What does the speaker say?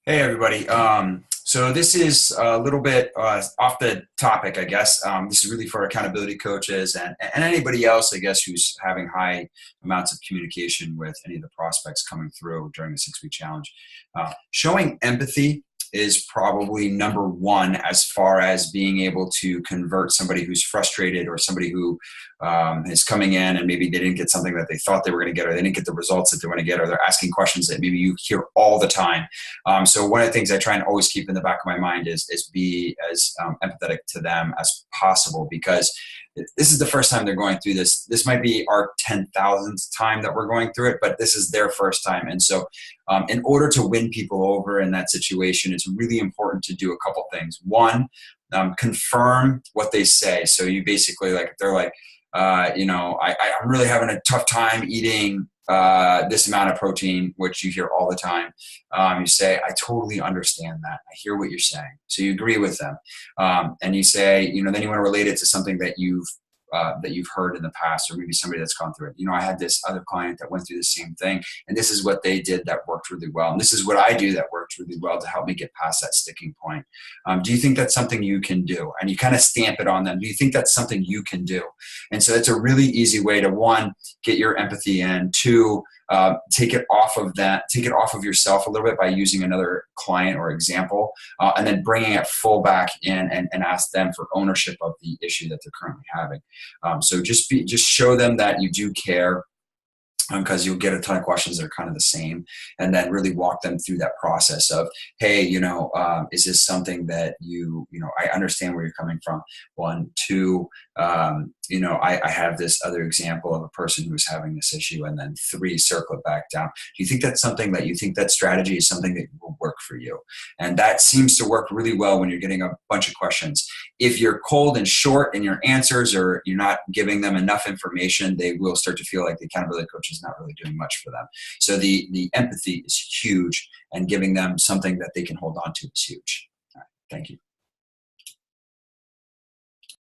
Hey everybody. So this is a little bit off the topic, I guess. This is really for accountability coaches and anybody else, I guess, who's having high amounts of communication with any of the prospects coming through during the 6-week challenge. Showing empathy is probably number one as far as being able to convert somebody who's frustrated or somebody who is coming in and maybe they didn't get something that they thought they were going to get, or they didn't get the results that they want to get, or they're asking questions that maybe you hear all the time. So one of the things I try and always keep in the back of my mind is be as empathetic to them as possible, because this is the first time they're going through this. This might be our 10,000th time that we're going through it, but this is their first time. And so in order to win people over in that situation, it's really important to do a couple things. One, confirm what they say. So you basically, like, if they're like, I'm really having a tough time eating this amount of protein, which you hear all the time. You say, I totally understand that. I hear what you're saying. So you agree with them. And you say, then you want to relate it to something that you've heard in the past, or maybe somebody that's gone through it. I had this other client that went through the same thing, and this is what they did that worked really well. And this is what I do that worked really well to help me get past that sticking point. Do you think that's something you can do? And you kind of stamp it on them. Do you think that's something you can do? And so it's a really easy way to, one, get your empathy in, two, take it off of yourself a little bit by using another client or example, and then bringing it full back in and ask them for ownership of the issue that they're currently having. So just show them that you do care, because you'll get a ton of questions that are kind of the same, and then really walk them through that process of, hey, is this something that I understand where you're coming from. One, two, I have this other example of a person who's having this issue, and then three, circle it back down. Do you think that's something that you think that strategy is something that will work for you? And that seems to work really well when you're getting a bunch of questions. If you're cold and short in your answers, or you're not giving them enough information, they will start to feel like the accountability coach is not really doing much for them. So the empathy is huge, and giving them something that they can hold on to is huge. All right, thank you.